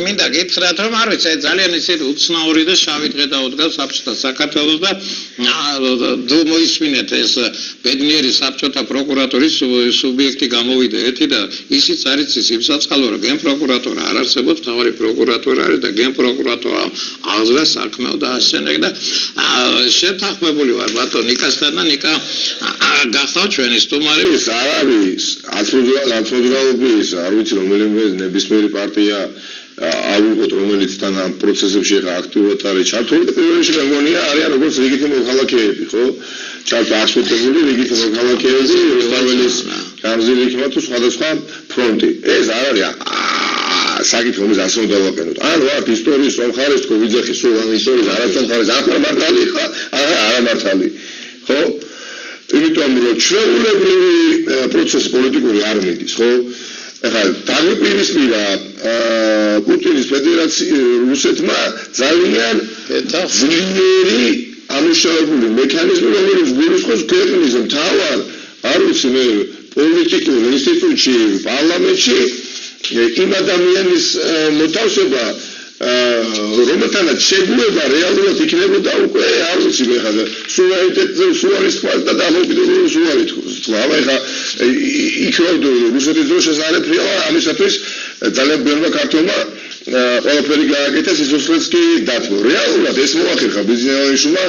მინდა გითხრათ რომ არ ვიცი ძალიან ისეთ უცნაური და შავი დღე დაუდგა საბჭოთა საქართველოს და თუ მოისმინეთ ეს ბედნიერი საბჭოთა პროკურატურის სუბიექტი გამოვიდა ერთი და ისიც არის ის იმსაწყალო რომ გენპროკურატურა არ არსებობს თავარი პროკურატურა არის და გენპროკურატურა აღზრდა საქმეო და ასენეგ და შეთანხმებული ვარ ბატონ ნიკასთან და ნიკა გახავ ჩვენი სტუმარი ეს არ არის ათროძრაობის არ ვიცი რომელიმე ნებისმიერი პარტია ავიღოთ რომელიც თან ამ პროცესებში ხა აქტიურად არის ჩართული და პირველ რიგში მე მგონია არიან როგორც რიგითი მოქალაქეები ხო ჩართული რიგითი მოქალაქეები რუსთაველის გამზირი იქნება თუ სხვადასხვა ფრონტი ეს არ არის საკითხი რომელიც ასე უნდა დავაყენოთ ანუ აქ ისტორიის მომხარეს თქო ვიძახი სულ ამ ისტორიის არასთან ხარეს ახლა მართალი ხა არა მართალი ხო იმიტომ რომ ჩვეულებრივი პროცესი პოლიტიკური არ მიდის ხო ეხლა დაგვიპირისპირა პუტინის ფედერაცია რუსეთმა ძალიან ძლიერი ამუშავებული მექანიზმი რომელიც გულისხმობს ქვეყნის მთავარ არ ვიცი მე პოლიტიკურ ინსტიტუტში პარლამენტში იმ ადამიანის მოთავსება რომელთანაც შეგუება რეალურად იქნებოდა უკვე არ ვიცი მე ხა სუვერენიტეტზე სულ არის თქვა და დამოუკიდებლობის სულ არის თქვა ეხლა იქ რუსეთის დროშას არ ეფრიალა ამისათვის ძალიან ბევრმა ქართველმა ყველაფერი გააკეთეს ისოსლეც კი დათმო რეალურად ეს მოახერხა ბიზნესმენებმა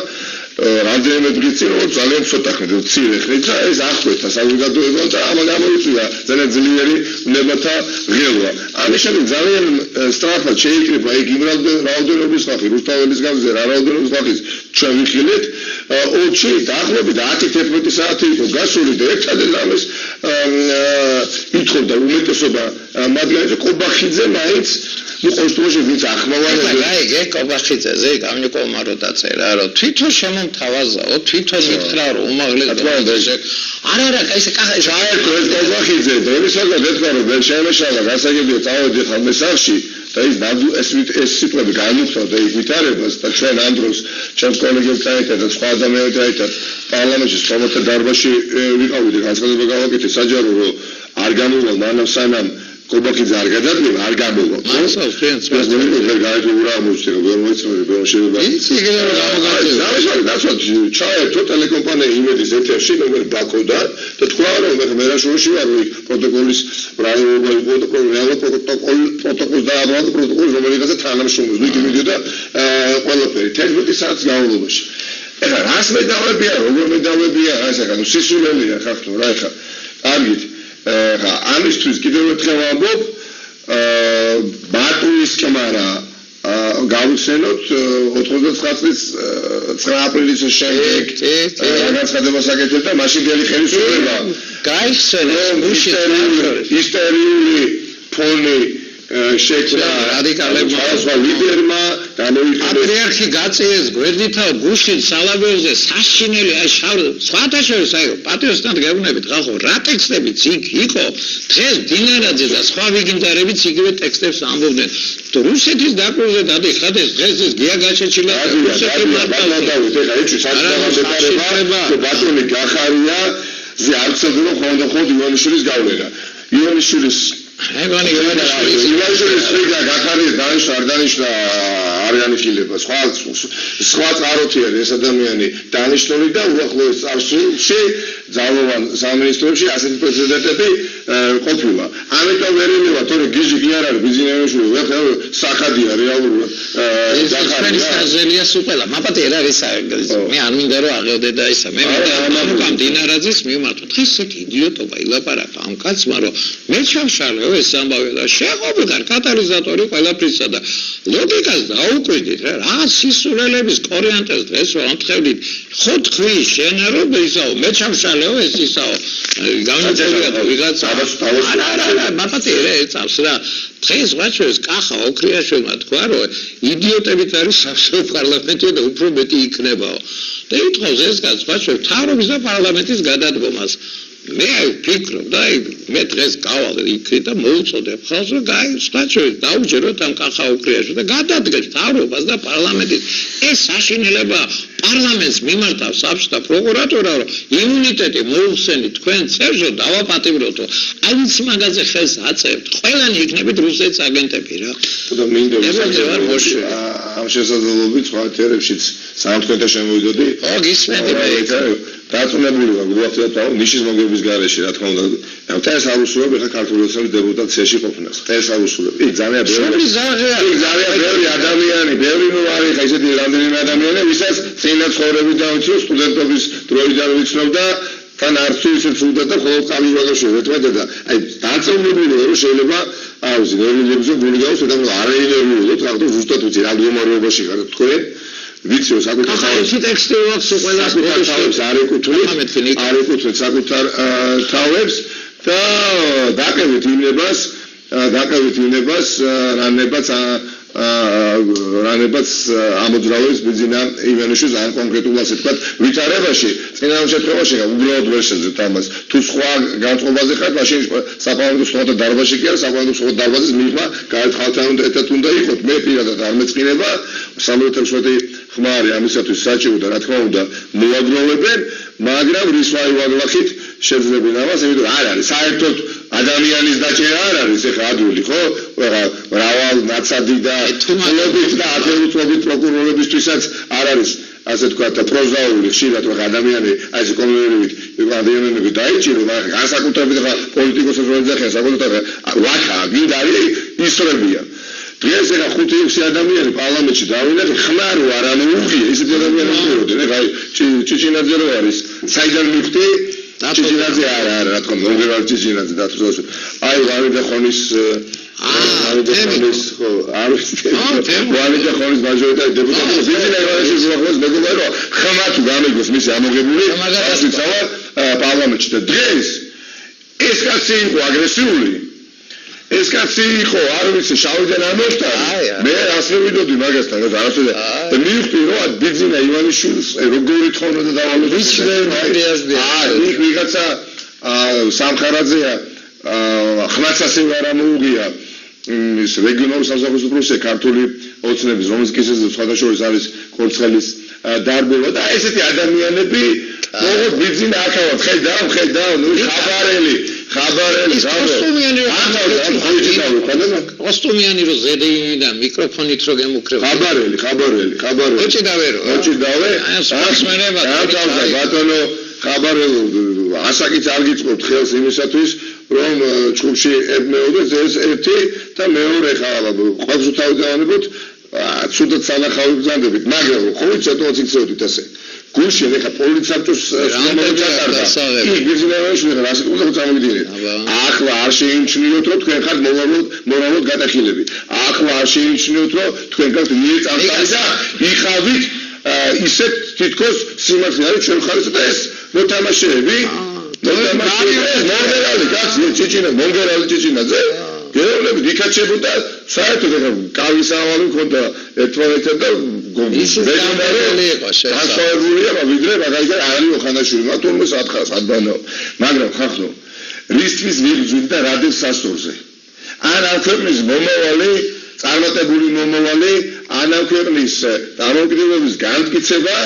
რამდენიმე დღის წინ რომ ძალიან ცოტა ხნით მცირე ხნით და ეს აღკვეთა საზოგადოებამ და ამან გამოიწვია ძალიან ძლიერი ნებათა ღელვა ამის შემდეგ ძალიან სწრაფად შეიკრიბა იქ იმ რაოდენობის ხალხი რუსთაველის გამზე რა რაოდენობის ხალხის ჩვენ ვიხილეთ ოჩი დაახლოებით 10-11 საათი იყო გასული და ერთადერთ ამას ითხოვდა უმეტესობა მათგანზე ყობახიძე მაინც მოყოლთოში ვინც ახმოვანებს გაიგე ყობახიძეზე გამიკომა რო დაწერა რომ თვითონ შემომთავაზაო თვითონ მითხრა რომ უმაღლესი არა ეს საერთოდ ეს ყობახიძე დროისაგან ეთქვა რომ ვერ შემეშალა გასაგებია წავედი ხალხი სახში და ეს სიტყვები განუხსოვდა იქ ვითარებას და ჩვენ ამ დროს ჩემს კოლეგებთან ერთად და სხვა ადამიანებთან ერთად პარლამენტში სწორედ დარბაზში ვიყავით განცხადება გავაკეთე საჯარო რომ არ გამოვა მანამ სანამ ყობახიძე არ გადადგება არ გამოვა მასავს ჩვენც ვერ გაიგებურა მოიწერო ვერ მოიწერო ვერ შეიძლება ის იგივე რომ გამოგაჩერდა გასვათ ჩაერთო ტელეკომპანია იმედის ეთერში რომელიც ბაქოდა და თქვა რომ მე მერაშურში ვარ პროტოკოლის რაიონობა იყო და რეალურ პროტოკოლს დააბადა პროტოკოლს რომელიც თანამშრომლობს იქ მიდიოდა ყველაფერი 11 საათის განმავლობაში ეხლა რას მედავებია როგორ მედავებია ასე განო სისულელია ხახტო რა ეხლა კარგით ამისთვის კიდევ ერთხელ ვამბობ ბატონის კამარა გავიხსენოთ 99 წლის 9 აპრილის შემდეგ განცხადებას აკეთებ და მაშინ დელი ხელისუფლება გაიხსენეთ ისტორიული ფონი შექმნა რადიკალებმა სხვა ლიდერმა გამოიყენეს პატრიარქი გაწიეს გვერდითა გუშინ სალაბეოზე საშინელი აი სხვათა შორის აი პატრიოტთან გეუბნებით ხალხო რა ტექსტებიც იქ იყო დღეს დინარაძე და სხვა ვიგინდარებიც იგივე ტექსტებს ამბობდნენ რუსეთის დაკვრაზე დადიხართ ეს დღეს ეს გია გაჩეჩილა რუსეთის მართალდავით ეხა ეჭვი საჭიროება ბატონი გახარია ზე არცოდო ხონდა ხოდ ივანიშვილის გავლენა ივანიშვილის ეგონი ივანიშვილის ფრიგა გახარია დანიშნა არ განიხილება სხვა წყაროთი არის ეს ადამიანი დანიშნული და უახლოეს წარსულში ძალოვან სამინისტროებში ასეთი პრეცედენტები ყოფილა ამიტომ ვერ ელევა თორე გიჟი კი არ არის ბიზნესმენები ვერ სახადია რეალურად ეს საზელია სუპელა მაპატი რა არის მე არ მინდა რომ აღეოდე და ისა მე მინდა დინარაძის მიმართოთ ხე ესეთი იდიოტობა ილაპარაკა ამ კაცმა რომ მე ჩავშალეო ეს ამბავი და შეღობილგან კატალიზატორი ყველაფრისა და ლოგიკას დაუკვირდით რა სისულელების კორიანტეს დღეს რომ ამთხევდით ხო თქვი შენერობ ისაო მე ჩავშალეო ეს ისაო გამიწევდა ვიღაცა არა მაპატი რა ეცავს რა დღეს ვაჩვენს კახა ოქრიაშვილმა თქვა რომ იდიოტებით არის საბჭოთა პარლამენტი და უფრო მეტი იქნებაო და ითხოვს ეს კაც ვაჩვენს მთავრობის და პარლამენტის გადადგომას მე ვფიქრობ და მე დღეს გავალ იქ და მოვუწოდებ ხალხს რომ გაიჩნდეთ დაუჯეროთ ამ კახაუქრიაში და გადადგეს მთავრობას და პარლამენტის ეს საშინელება პარლამენტს მიმართავს საბჭოთა პროკურატურა რომ იმუნიტეტი მოუხსენით თქვენ წევსო დავაპატიმროთო აი ვიცი მაგაზე ხელს აწევთ ყველანი იქნებით რუსეთის აგენტები რა და მინდა ამ შესაძლებლობით სხვა ეთერებშიც სამართლებთან შემოვიდოდი გისმენთ მე დაწუნებული ვარ გულახდილად ნიშის მოგების გარეშე რა თქმა უნდა ეს არუსულობ ეხა ქართული ოცნების დეპუტაციაში ყოფნას ეს არუსულობ იქ ძალიან ბევრი ადამიანი ბევრი ნუ არის ხა ისეთი რამდენიმე ადამიანი ვისაც წინა ცხოვრებით დავიცნო სტუდენტობის დროიდან ვიცნობ და თან არც ისეთ სულდა და ხოლმე წავიღალოში ვეთმედა და აი დაწუნებული ვარ რომ შეიძლება აუზი ნერვიებზე გული გაქვს და არაინერვიულობ რაღაცა ზუსტად ვიცი რა მდგომარეობაში ხარ თქვენ ვიციო საკუთარ თავში ტექსტი აქვს ყველა საკუთარ არეკუთვნით საკუთარ თავებს და დაკევით იმნებას რანებაც ამოძრავებს ბიზნა ივანიშვილს ან კონკრეტულად ასე თქვა ვითარებაში წინამ შემთხვევაში უბრალოდ ვერ შეძლებს ამას თუ სხვა განწყობაზე ხარ მაშინ საპარლამენტო სხდოთა დარბაზში კი არა საპარლამენტო სხდოთა დარბაზის მიღმა გაერთყალთან უნდა იყოთ მე პირადად არ მეწყინება 77 ხმარი ამისათვის საჭირო და რა თქმა უნდა მოაგროვებენ მაგრამ რისვაი ვაგლახით შეძლებენ ამას იმიტომ არ არის საერთოდ ადამიანის დაჭერა არ არის ეხლა ადვილი ხო მრავალ ნაცადი და თუმალობით და ათეულობით პროკურორებისთვისაც არ არის ასე თქვა და პროზაული ხშირად რა ადამიანი აი ეს კომუნიკებით ადამიანები დაიჭირო მაგრამ განსაკუთრებით რა პოლიტიკოსებს რო ეძახიან საკუთარ ვაკა გინდა არის ისრებიან დღეს ეხა 5-6 ადამიანი პარლამენტში დავინახე ხმარ ვარ ანუ უღია ისეთი ადამიანები მოვიდნენ ეხა ჭიჭინაძე რო არის საიდან მიხდი ჭიჭინაძე არა რა თქმა უნდა მოგერავ ჭიჭინაძე დათხოვს აი ვარიდა ხონის ხო არის ვარიდა ხონის მაჟორიტარი დეპუტატი ბიზნეს ევანიშვილის უახლოეს მეგობარი რომ ხმა თუ გამიგოს მისი ამოღებული ასეცავა პარლამენტში და დღეს ეს კაცი იყო აგრესიული ეს კაცი იყო არ ვიცი შავიდან ამოხდა მე ასე ვიდოდი მაგასთან არასოდეს და მივხვდი რომ ბიზნა ივანიშვილს როგორი თხოვნა და დავალოს იქ ვიღაცა სამხარაძეა ხმაც ასე არ ამოუღია ის რეგიონალური სამსახურის უფროსი ქართული ოცნების რომელიც კისერზე სხვადასხვა არის კორცხელის დარბევა და ესეთი ადამიანები როგორ ბიზნა ახავად ხედავ ნუ ხაბარელი კოსტუმიანი რო ზედიდან მიკროფონით რო გემუქრება ხაბარელი ოჭიდავე ბატონო ხაბარელი ასაკიც არ გიწყობთ ხელს იმისათვის რომ ჩხუბში ებმეოდეს ეს ერთი და მეორე ხალა ყოველს თავდავანებოთ ცუდად სანახავი ბრძანდებით მაგრამ ხო ცოტა ციცოდით ასე გუშინ ეხა პოლიციის რამოდენად იქ ბიზნესში რა საკუთარ წამოგიდგენთ ახლა არ შეიმჩნიოთ რომ თქვენ ხართ მორალოდ გადახილები ახლა არ შეიმჩნიოთ რომ თქვენ გაქვთ მიეწამსარი და იხავით ისეთ თითქოს სიმართლე არის ჩვენ ხართ და ეს მოთამაშეები მომგერალი კაცი მომგერალი ჭიჭინაძე გეოლები დიქაჩებოდა საერთოდ ეხა კავის ავალი მქონდა ერთმანეთთან და გომბეზებული იყო შესაძლებელი ვიდრე მაგალითად არის ხანაშვილი მათ უმეს ადბანო მაგრამ ხახო რისთვის ვიგზვით და რადებს სასწორზე ან ამ ქვეყნის მომავალი წარმატებული მომავალი ან ამ ქვეყნის დამოუკიდებლობის განმტკიცება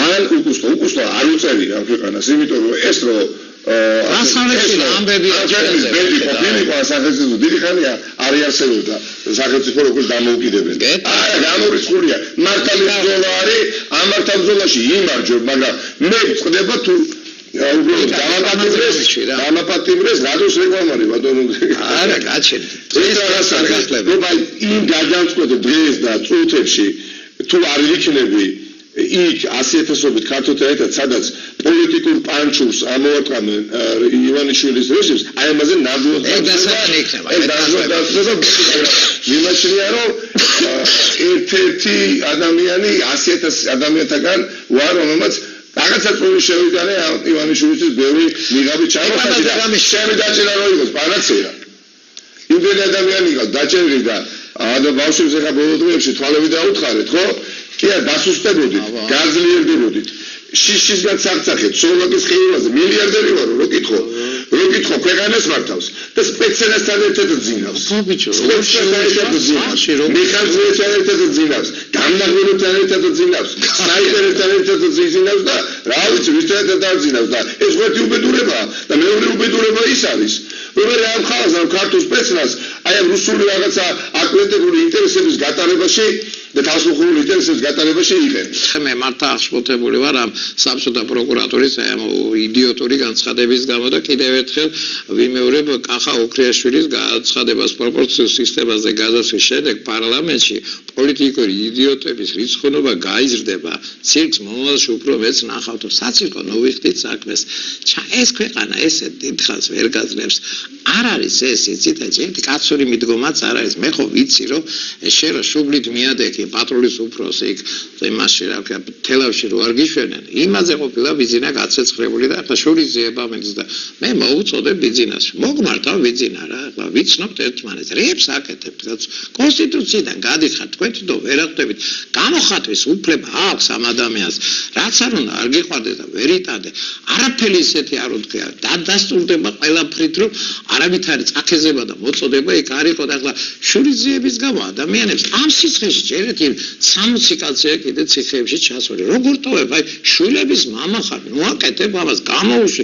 ან უკუსტო არ უწევია ამ ქვეყანას იმიტომ რომ ეს რო ასამეში ამბები იყო სახელმწიფო დიდი ხანია არის არსებობდა სახელმწიფო როგორც დამოუკიდებელ არა გამორიცხულია მართალი ბრძოლა არის ამ მართალ ბრძოლაში იმარჯვებ მაგრამ მე ვწდება თუ დამაპატიმრეს რადოს რეკლამარი ბატონო არა კაცი ეს რაღაცა იმ გადამწყვეტ დღეს და წუთებში თუ არ იქნები იქ 100,000-ობით ქართველთან ერთად სადაც პოლიტიკურ პანჩურს ამოაყამენ ივანიშვილის რეჟიმს აი ამაზე ნამდვილად მიმაჩნია რომ ერთ-ერთი ადამიანი 100,000 ადამიანთაგან ვარ რომელმაც რაღაცა წვლილი შევიტანე ივანიშვილის ბევრი მიღაბი ჩამოხდა და შემი დაჭერა რომ იყოს პანაცეა იმდენი ადამიანი იყო დაჭერილი და და ბავშვებს ახლა ბოლო დღეებში თვალები დაუთხარეთ, ხო? კი არა, დასუსტებოდით, გაძლიერდებოდით. შიშისგან სარწახეთ, სლოვაკიის ხეივაზე მილიარდერი ვარო, რო კითხო, ქვეყანას მართავს და სპეციალისტთან ერთად ძინავს. მიხაზიესთან ერთად ძინავს, გამნახველებთან ერთად ძინავს, საიტერებთან ერთად ძინავს და რა ვიცი, ვისთან ერთად არ ძინავს და ეს ერთი უბედურებაა და მეორე უბედურება ის არის, რომ ამ ხალხს, ამ ქართულ სპეციალს, აი ამ რუსული რაღაცა აკრედიტებული ინტერესების გატარებაში და თავისუფლებული ინტერესების გატარებაში იყენებს. მე მართლა აღშფოთებული ვარ ამ საბჭოთა პროკურატურის ამ იდიოტური განცხადების გამო და კიდევ ერთხელ ვიმეორებ კახა ოქრიაშვილის განცხადებას პროპორციულ სისტემაზე გადასვლის შემდეგ პარლამენტში პოლიტიკური იდიოტების რიცხოვნობა გაიზრდება. ცირკს მომავალში უფრო მეც ნახავთ. საწიყო ნოვიხდით საქმეს. ეს ქვეყანა ესე დიდხანს ვერ გაძლებს. არ არის ეს იცით ერთი კაცური მიდგომაც არ არის. მე ხო ვიცი რომ შენ რო შუბლით მიადექი პატრულის უფროსი იქ იმაში რა ქვია თელავში რო არ გიშვენენ იმაზე ყოფილა ბიზინა გაცეცხლებული და ახლა შურის ძიება მეც და მე მოუწოდებ ბიზინას მოგმართავ ბიზინა რა ახლა ვიცნობთ ერთმანეთს რეებს აკეთებთ კონსტიტუციიდან გადიხართ თქვენ თვითონ ვერ აღხვდებით გამოხატვის უფლება აქვს ამ ადამიანს რაც არ უნდა არ გიყვარდეთ და ვერ იტანდე არაფერი ისეთი არ უთქია დასტურდება ყველაფრით რომ არავით არის წაქეზება და მოწოდება იქ არ იყო და ახლა შურის ძიების გამო ადამიანებს ამ სიცხეში ერთი 60 კაცია კიდე ციხეებში ჩასული. როგორ ტოვებ? აი შვილების мама ხარ. ნუ აკეთებ ამას გამოუშვი.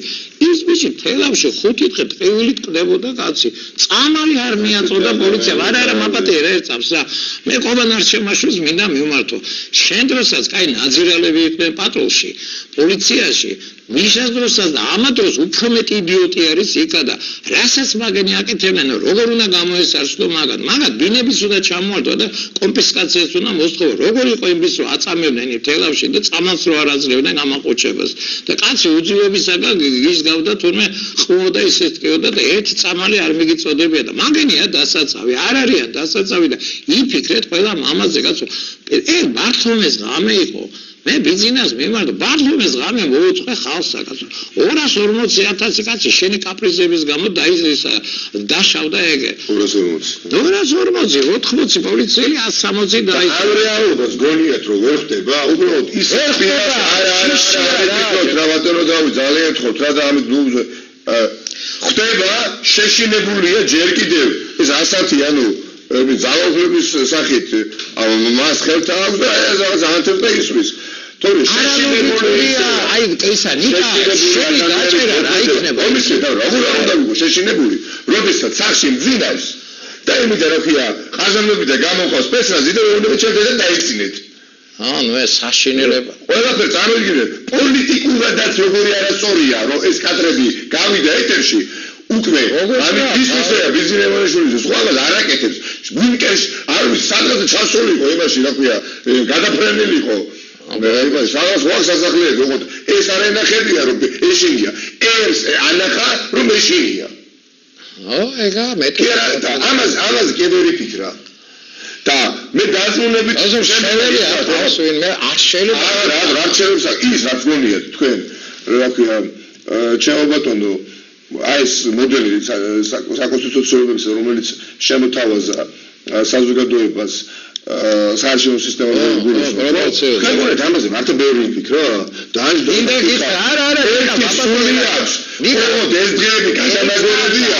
ის ბიჭი თელავში 5 დღე ტყივილით კდებოდა კაცი. წამალი არ მიაწოდა პოლიციამ. არა მაპატიერა ერწავს რა. მე ყობან არ შემაშვის მინდა მივმართო. შენ დროსაც კაი ნაძირალები იყვნენ პატრულში, პოლიციაში. მისას დროსაც და ამა დროს უფრო მეტი იდიოტი არის იქა და რასაც მაგენი აკეთებენ როგორ უნდა გამოესარჩო მაგათ ბინების უნდა ჩამოართვა და კონფისკაციას უნდა მოსთხოვო როგორ იყო იმის რომ აწამებდნენ თელავში და წამალს რო არ აძლევდნენ ამაყოჩებას და კაცი უძილობისაგან გისგავდა თურმე ხმოდა ისეთკეოდა და ერთი წამალი არ მიგიწოდებია და მაგენია დასაცავი არ არია დასაცავი და იფიქრეთ ყველა მამაზე კაცო ბართლომეს ღამე იყო მე ბიზნეს მიმართ ბარლომეს ღამე მოუწყვე ხალხს კაცო 240,000 კაცი შენი კაპრიზების გამო დაიზრისა დაშავდა ეგე 240 80 პოლიციელი 160 დაიწყო ამ რეალობას გონიათ რომ ვერ ხდება უბრალოდ ის რა ბატონო დავი ძალიან გთხოვთ რა და ამით ხდება შეშინებულია ჯერ კიდევ ეს ასათი ანუ ძალაუფლების სახით მას ხელთ აქვს და ეს ანთებდა ისვის თორე შეშინებულია აი ისა ნიკა შენი დაჭერა რა იქნება ომის და როგორ უნდა ვიყო შეშინებული როდესაც სახში მძინავს და იმედა რა ქვია ყაზანები და გამოყავს პესრაზი და უნდა ჩერდე და დაიქცინეთ ანუ ეს საშინელება ყველაფერს წარმოიდგინეთ პოლიტიკურადაც როგორი არასწორია რომ ეს კადრები გავიდა ეთერში უკვე ამის დისკუსია ბიზნესმენების სხვაგან არ აკეთებს ვინკეს არ ვიცი სადღაც ჩასული იყო იმაში რა ქვია გადაფრენილი იყო ეს რაღაც ვარ სასახლეები უყოთ ეს არ ენახებია რომ ეშინია ეს ანახა რომ ეშინია ეგა მეტი ამას კიდევ ვიფიქრა და მე დაზმუნებით შემელია თავსვინ მე არ შეიძლება რა შეიძლება ის რაც გონიათ თქვენ რა ქვია ჩემო ბატონო აი ეს მოდელი საკონსტიტუციურობისა რომელიც შემოთავაზა საზოგადოებას საარჩევნო სისტემაზე გულისხმობს. ხალხურად ამაზე მარტო ბევრი ვიფიქრო. ინდექსი არა ნიკო ეს დღეები გასამაგერებია.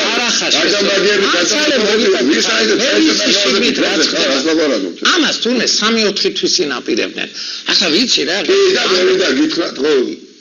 ამას თუნე 3-4 თვის ინაპირებდნენ. ახლა ვიცი რა. და გითხრათ ხო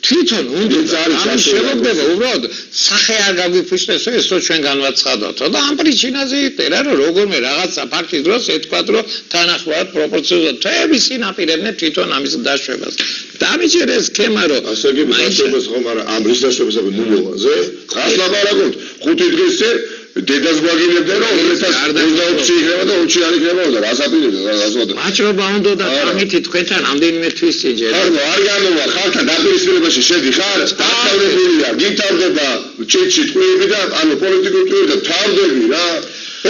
თვითონ უნდა არის შემოგდება უბრალოდ სახე არ გაგვიფიშნეს ეს რო ჩვენ განვაცხადოთ და ამ პრიჩინაზე იტყერა რომ როგორმე რაღაცა ფაქტის დროს ეთქვათ რომ თანახმად პროპორციულად თვეების ინაპირებდნენ თვითონ ამის დაშვებას დამიჯერე სქემა რომ ასე იგი დაშვებას ხომ არა ამ რის დაშვებასა ნულოვაზე ხას ლაბარაკობთ 5 დღესზე დედას გვაგინებდნენ რომ 2024 იქნება და 20 არ იქნება და რას აპირებდა გასვლა მაჭრობა უნდა და ამითი თქვენთან ამდენიმე თვის წინ ჯერ არ გაანოვა ხალხთან დაპირისპირებაში შედიხარ დასწავლებულია გითავდება ჩეჩი ტყუები და ანუ პოლიტიკური ტყუები და თავდები რა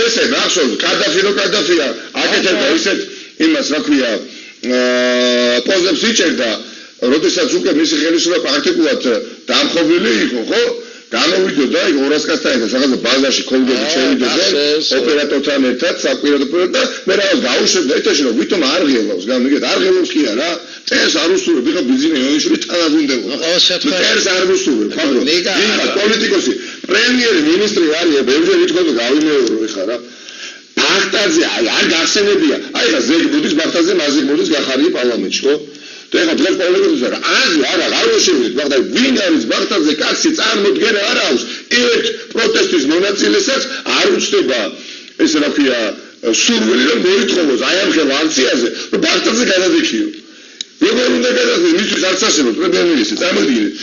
ესე ნახსოვს კადაფია აკეთებდა ისეთ იმას რა ქვია პოზებს იჭერდა როდესაც უკვე მისი ხელისუფლება პრაქტიკულად დამხობილი იყო ხო გამოვიდოდა იქ 200 კაცთან ერთად რაღაცა ბაზარში ქონდები შევიდოდნენ ოპერატორთან ერთად საკვირადო და მე რაღაც გაუშვებდა ეთაში რომ ვითომ არ ღელავს გამიგეთ არ ღელავს კი არა წერს არ უსურვებ ეხა ბიზნესი ონიშვილი თანაგუნდებოდა წერს არ უსურვებ ხაბრო იქა პოლიტიკოსი პრემიერი მინისტრი არის ბევრი ვითხოვდა გავიმეორო ეხა რა ბახტაძე არ გახსენებია აი ხა ზეგბუდის ბახტაძე მაზეგბუდის გახარია პარლამენტში ხო და ეხა დღეს პოლიტიკოსი არა აზრი არა არ შეგვიძლია ბახტაძე ვინ არის ბახტაძე კაცი წარმოდგენა არ აქვს ერთ პროტესტის მონაწილესაც არ უცდება ეს რა ქვია სურვილი რომ მოითხოვოს აი ამ ხელ აქციაზე რომ ბახტაძე გადადექიო როგორ უნდა გადადექიო მისთვის არც არსებობს პრემიერ-მინისტრი წარმოგიდგენთ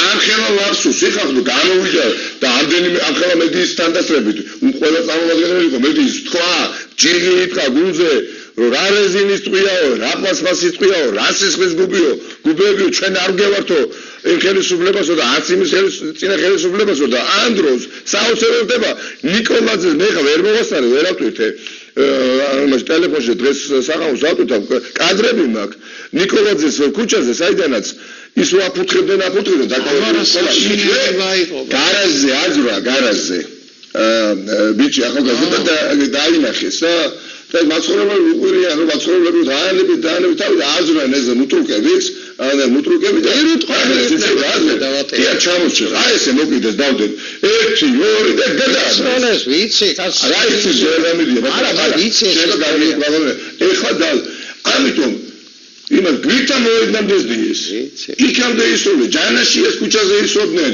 ამ ხელა ლაფსუს ეხლა გამოვიდა და ამდენიმე ამ ხელა მედიის თანდასწრებით ყველა წარმომადგენელი იყო მედიის თქვა ჯირი იტყა გულზე რა რეზინის ტყვიაო რა პლასმასის ტყვიაო რა სისხლის გუბეებიო ჩვენ არ გევართო იმ ხელისუფლებასო და არც იმის წინა ხელისუფლებასო და ამ დროს საოცრებდება ნიკოლაძეს მე ხა ვერ მოვასწარე ვერ ავტვირთე ამას ტელეფონში დღეს საღამოს ავტვირთა კადრები მაქვს ნიკოლაძეს ქუჩაზე საიდანაც ის ვაფუთხებდნენ და გარაჟზე აძვრა გარაჟზე ბიჭი ახალგაზრდა და დაინახეს და მაცხოვრებელი უყურია რომ მაცხოვრებლები დაანები თავი აძვრან ეს მუტრუკებიც მუტრუკები და კი არ ჩამოჭრა აი ესე მოკიდეს დავდეთ 1 2 და გადაასროლეს ვიცი კაცი რა იცი ზერამიდია არა ვიცი ეხლა და ამიტომ იმას გვითა მოედნამდეს დის იქამდე ისროლე ჯანაშიას ქუჩაზე ისროდნენ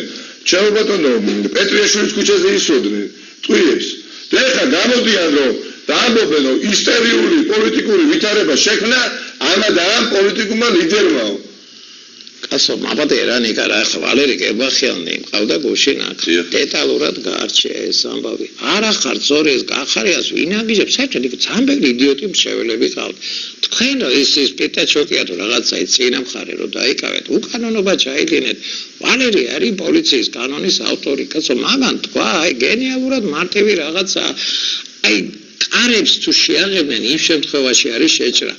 ჩემო ბატონო პეტრიაშვილის ქუჩაზე ისროდნენ ტყვიებს და ეხლა გამოდიან რომ დაამბობენ რომ ისტერიული პოლიტიკური ვითარება შექმნა ამა და ამ პოლიტიკურმა ლიდერმაო კაცო მაბადერა ნიკარა ახლა ვალერი გებახიანნი მყავდა გუშინ აქ დეტალურად გაარჩია ეს ამბავი არა ხარ ზორეს გახარიას ვინაგიჟებს საერთოდ იქ ძამბელი იდიოტი მშეველები ყავთ თქვენ ის პიტაჩოკია თუ რაღაცა წინა მხარე რომ დაიკავეთ უკანონობა ჩაიდინეთ ვალერი არის პოლიციის კანონის ავტორი კაცო მაგან თქვა აი გენიალურად მარტივი რაღაცა აი კარებს თუ შეაღებენ იმ შემთხვევაში არის შეჭრა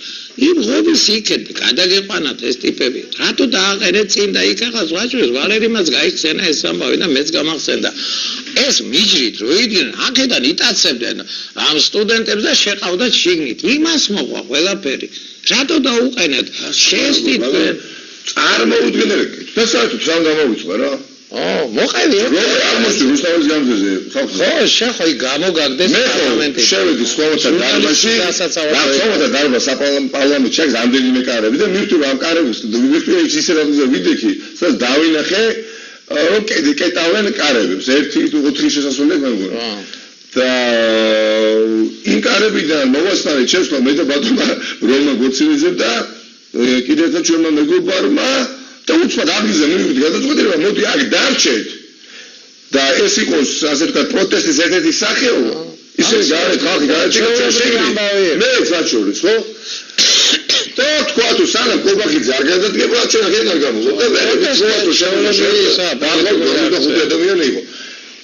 იმ ღობის იქეთ გადაგეყვანათ ეს ტიპები რატო დააყენეთ წინ და იქ ახლა ვაჭრეს ვალერიმაც გაიხსენა ეს ამბავი და მეც გამახსენდა ეს მიჯრით რო იდნენ აქედან იტაცებდნენ ამ სტუდენტებს და შეყავდათ შიგნით იმას მოყვა ყველაფერი რატო დაუყენეთ შეესტით წარმოუდგენელი და საერთოდ სამ გამოვიწვა რა მოყევი აღმოსდი რუსთავის გამზეზე ხო შეხოი გამოგაგდეს პარლამენტში შევედი სხვათა დარბაზში სხვათა დარბაზ საპარლამენტში აქ რამდენიმე კარები და მივხვდი ამ კარებს მივხვდი ისე რაღაცა ვიდექი სადაც დავინახე რომ კეტავენ კარებებს 1-4 შესასვლელი მეგონა და იმ კარებიდან მოვასწარე ჩემსლა მე და ბატონმა რომა გოცინიძემ და კიდევ ერთ ჩვენმა მეგობარმა და უცბად აღიზა მივიდი გადაწყვეტილება მოდი აქ დარჩეთ და ეს იყოს ასე ვთქვათ პროტესტის ერთ-ერთი სახეობა ისე გარეთ ხალხი გადაჭირდა მე საჩურის ხო და თქვა თუ სანამ კობახიძე არ გადადგება ჩვენ აღარ არ გამოვიდა და მე თქვა თუ შევალაშია და ხუთი ადამიანი იყო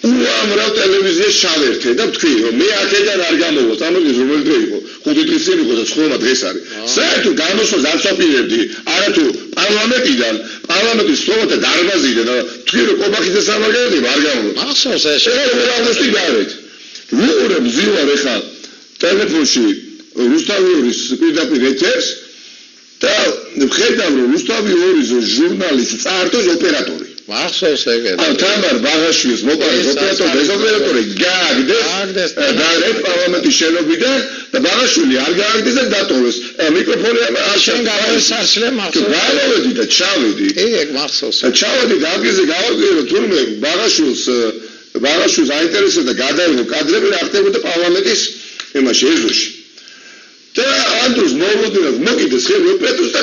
უამრავ ტელევიზიაში ჩავერთე და ვთქვი რომ მე აქედან არ გამოვოთ ამოდის რომელი დღე იყო 5 დღის წინ იყო და სხვა დღეს არის საერთოდ გამოსვლას არ ვაპირებდი არათუ პარლამენტიდან პარლამენტის სწორად დარბაზიდან და თქვი რომ კობახიძეს არ გამოვიდა არ გამოვოთ ახსოვს ეს აგვისტი გარეთ ვუყურებ ზივარ ეხა ტელეფონში რუსთავის პირდაპირ ეთერს და ვხედავ რომ რუსთავის ჟურნალისტი წაართოს ოპერატორი მახსოვს ეგეთ თამარ ბაღაშვილის მოპარეს ოპერატორი გააგდეს და ერთ პარლამენტის შენობიდან და ბაღაშვილი არ გააგდეს და დატოვეს მიკროფონი არ შეგავსარშლე მახსოვს გავედი და ჩავედი ეგ მახსოვს ჩავედი და აგიზე გავაგირო თურმე ბაღაშვილს აინტერესებდა გადავიდო კადრები რა ხდებოდა პარლამენტის იმაში ეზოში და ანდროს მოვოდინოთ მოკიდეს ხელი ოპერატორს და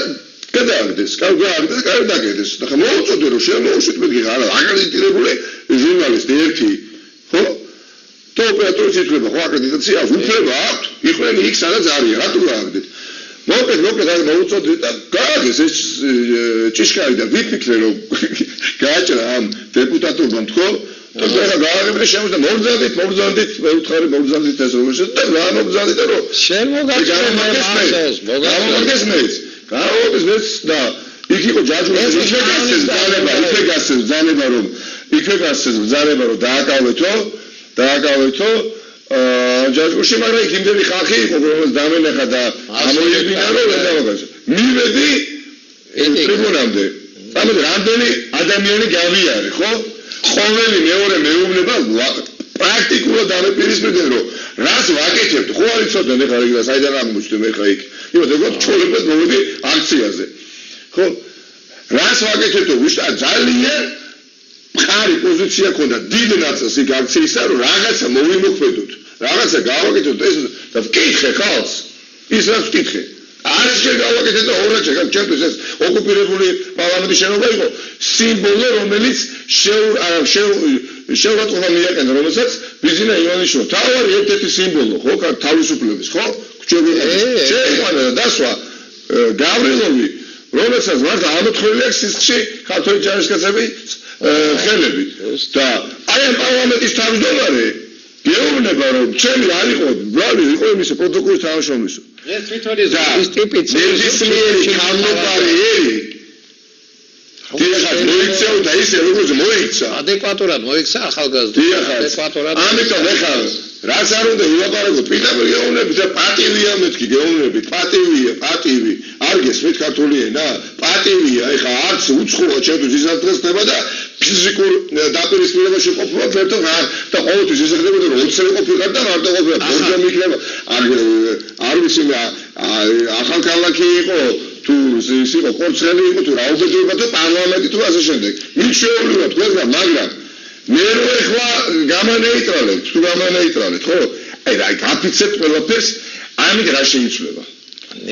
გადააგდეს, გააგდეს, გადაგედეს. და ხომ მოუწოდე რომ შემოუშვით მეთქი არა, აკრედიტირებული ჟურნალისტი ერთი, ხო? და ოპერატორი ითვლება, ხო, აკრედიტაცია უფლება აქვს, იყვნენ იქ სადაც არის, რატო გააგდეთ? მოკეთ არ მოუწოდე და გააგდეს ეს ჭიშკარი და ვიფიქრე რომ გააჭრა ამ დეპუტატობამ თქო და რა გააგებინე შემოს და მოგზადით, მე ვთხარი მოგზადით ეს რომ და რა მოგზადით რომ მოგაგდეს გაუგზეს და იქ იყო ჯაჯურის იქ გასცეს ძალება რომ იქვე გასცეს ბრძანება რომ დააკავეთო ჯაჭვურში, მაგრამ იქ იმდენი ხალხი იყო, რომელიც დამენახა და ამოიებინა რომ ვერ დავაგაზო. მივედი ტრიბუნამდე. ამიტომ რამდენი ადამიანი გავიარე, ხო? ყოველი მეორე მეუბნება პრაქტიკულად დამეპირისპირდნენ რომ რას ვაკეთებთ, ხო არ იცოდნენ ეხლა რა საიდან აღმოჩნდა მე ხა იქ. იმათ ეგ ჩოლებად მოვიდი აქციაზე. ხო? რას ვაკეთებთ, უშტა ძალიან მყარი პოზიცია ქონდა დიდ ნაწილს იქ აქციისა რომ რაღაცა მოვიმოქმედოთ. რაღაცა გავაკეთოთ ეს და ვკითხე ხალხს. ის რაც ვკითხე. არის შეგავაკეთეთ და ორად ჩემთვის ეს ოკუპირებული პარლამენტის შენობა იყო სიმბოლო რომელიც შეურაცხყოფა მიაყენა რომელსაც ბიზინა ივანიშვილმა თავარი ერთ-ერთი სიმბოლო ხო თავისუფლების ხო შეიყვანა და დასვა გავრილოვი რომელსაც მართლა ამოთხრილი აქვს სისხლში ქართული ჯარისკაცების ხელები და აი ამ პარლამენტის თავმჯდომარე გეუბნება რომ ჩემი არ იყო ბრალი იყო იმის პროტოკოლის თანაშრომლისა ეს თვითონ ის ტიპიც ნებისმიერი კანონბარიერი დიახ მოიქცეოდა ისე როგორც მოიქცა ადეკვატურად მოიქცა ახალგაზრდა ადეკვატურად ამიტომ ეხლა რაც არ უნდა ვილაპარაკოთ პირდაპირ გეუბნებით და პატივია მეთქი გეუბნებით პატივი არ გესმით ქართული ენა პატივია ეხლა არც უცხოა ჩემთვის ის დღეს ხდება და ფიზიკურ დაპირისპირებაში ყოფნა ფერთან და ყოველთვის ისე ხდება რომ 20 ყოფილიყარ და მარტო ყოფილა ბორჯომი იქნება არ ვიცი ახალქალაქი იყო თუ ის იყო კორცხელი იყო თუ რაუბედურება თუ პარლამენტი თუ ასე შემდეგ ის შეუძლია თქვენ მაგრამ მე რო ეხლა გამანეიტრალეთ ხო აი რა გაფიცეთ ყველაფერს ამით რა შეიცვლება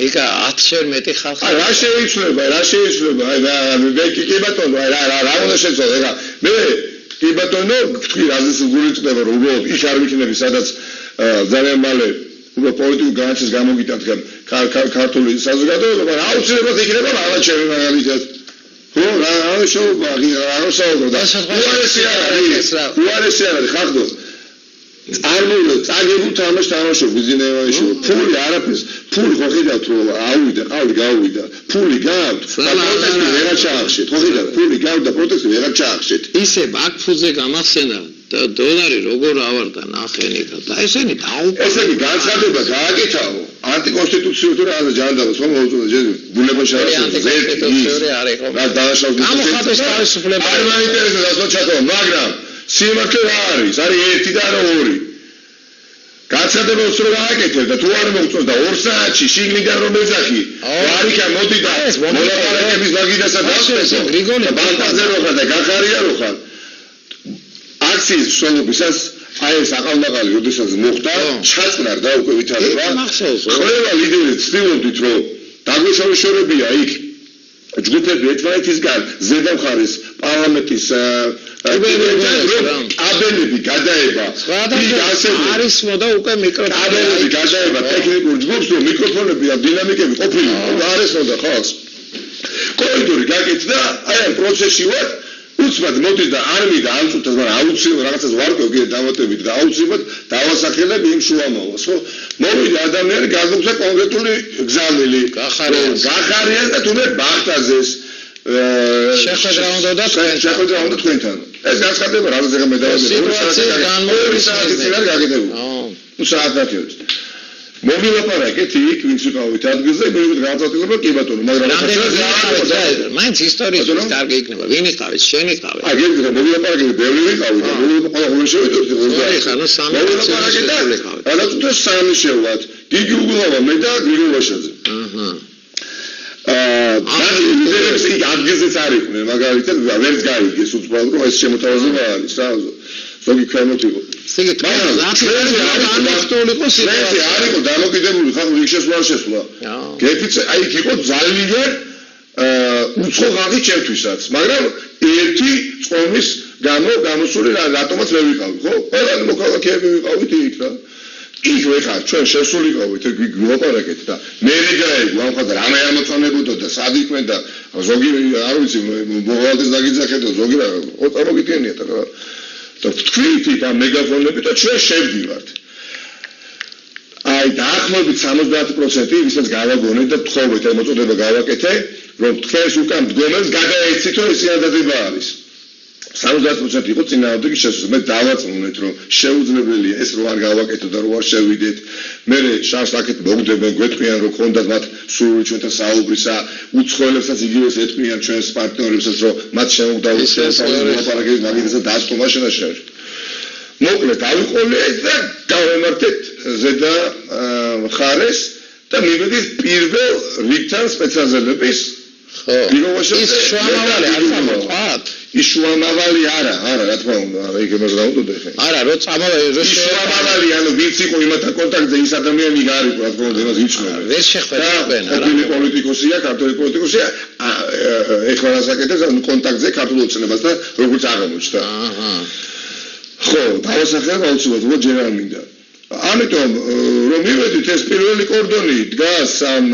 ეკა 10-ჯერ მეტი ხალხი რა შეიცვლება აი მე კი ბატონო აი რა უნდა შეცვალო ეხლა მე კი ბატონო თქვი რაზეც გული წდება რომ უბრალოდ ის არ ვიქნები სადაც ძალიან მალე უბრალოდ პოლიტიკურ განაჩენს გამოგიტანთ ქართული საზოგადოება მაგრამ აუცილებლად იქნება რაღაცები მაგალითად ხო რა შოუბა რა საუბრო და უარესი არის ხახდო წაგებულ თამაშობ ბიზნესში ფული არაფერს ფული ხო ხედავთ რომ გავიდა ფული გაქვთ პროტესტი ვერა ჩაახშეთ ხო ხედავთ ფული გაქვთ და პროტესტი ვერა ჩაახშეთ ისე ბაქფუზე გამახსენა და დოლარი როგორ ავარდა ნახენი და ესენი ესენი განცხადება გააკეთაო ანტიკონსტიტუციური თუ რაღაცა ჯანდაბას ხო მოუწოდა ბუნებაში ანტიკონსტიტუციური არ იყო რა დააშავდა გამოხატეს თავისუფლება არ მაინტერესებს ასე ჩათო მაგრამ სიმართლე რა არის 1 და არა 2 განცხადებას რო გააკეთებ და თუ არ მოგწონს და 2 საათში შიგნიდან რომ ეძახი არიქა მოდი და მოლაპარაკების მაგიდასა დავსწრე გრიგოლი ბანკაზე რო ხარ და გახარია რო ხარ აქციის სოლობისას აი ეს აყალმაღალი როდესაც მოხდა ჩაწნარდა უკვე ვითარება ყველა ლიდერი ცდილობდით რომ დაგვეშორებია იქ ჯგუფები ერთმანეთისგან ზედა მხარეს პარლამენტის აბელები გადაება არის მოდა უკვე აბელები გადაება ტექნიკურ ჯგუფს რომ მიკროფონები და დინამიკები ყოფილიყო არის მოდა ხალხს კორიდორი გაკეთდა აი ამ პროცესში ვარ უცბად მოდის და არ მიდა ამწუთას მაგრამ აუცილებლად რაღაცას ვარკვევ კიდე დამატებით და აუცილებლად დავასახელებ იმ შუამავლას ხო მოვიდა ადამიანი გაგუგზა კონკრეტული გზამილი გახარიას და თუნდაც ბახტაზეს შეხვედრა უნდა თქვენთან ეს განცხადება რაღაც ეხა მე სიტუაცია განმოვიდა ნუ საათათიოთ მოგილაპარაკეთ იქ ვინც ვიყავით ადგილზე მივიღეთ განცხადება კი ბატონო მაგრამ მაინც ისტორიის კარგი იქნება ვინ იყავით შენ იყავით აი გეგმით მოგილაპარაკეთ ბევრი ვიყავით და ყველა შევიდოთ ხანო სამი რაღაც თუ სამი შევდათ გიგი უგულავა მე და გრიგოლაშაძე ის იქ ადგილზეც არ იყვნენ მაგალითად ვერც გაიგეს უცბად რომ ეს შემოთავაზება არის რა ზოგი ქვემოთ იყო არ იყო დამოკიდებული ხალხი იქ შესვლა გეფიცე აი იქ იყო ძალიან უცხო ხალხი ჩემთვისაც მაგრამ ერთი წომის გამოსული რატომაც მე ვიყავი ხო ყველანი მოქალაქეები ვიყავით იქ რა იქ ვეხარ ჩვენ შესულიყავით გვიპარაკეთ და მე რეგაები ამ ხალხს რამე ამოწონებოდა და სად იყვნენ და ზოგი არ ვიცი მოვალდეს დაგიძახეთ და ზოგი რა ოტამოგიტენია და თქვით ამ მეგაფონები და ჩვენ შევდივართ აი დაახლოებით 70% ვისაც გავაგონეთ და თხოვეთ მოწოდება გავაკეთე რომ თქვენს უკან მდგომებს გადაეცით რომ ეს იადადება არის 70% იყო წინააღმდეგი შესაძლებელი. მე დავაწმუნეთ რომ შეუძლებელია ეს რო არ გავაკეთო და რო არ შევიდეთ. მე შანსს აქეთ მოგდებენ, გვეთქვიან რომ ქონდათ მათ სურვილი ჩვენთან საუბრისა, უცხოელებსაც იგივეს ეთქვიან ჩვენს პარტნიორებსაც რომ მათ შემოგდაუწევთ ლაპარაკები მაგითაც დაასწრო მაშინაში. მოკლედ ავიყოლე ეს და გავემართეთ ზედა მხარეს და მივედით პირველ რიგთან სპეციალიზების ის შუამავალი არ წამოყვათ? ის შუამავალი არა, რა თქმა უნდა, არა იქ იმას დავუდოთ ხე. არა, რო წამოვედი, რო შუამავალი, ანუ ვინც იყო იმათა კონტაქტზე, ის ადამიანი გარიყო, რა თქმა უნდა, იმას იცნობენ. ვერ შეხვედრებენ, არა. ქართული პოლიტიკოსია, ქართული პოლიტიკოსია, ეხლა რასაკეთებს, ანუ კონტაქტზე ქართულ ოცნებას და როგორც აღმოჩნდა. ხო, დავასახელებ აუცილებლად ჯერ არ მინდა. ამიტომ რომ მივედით ეს პირველი კორდონი დგას ამ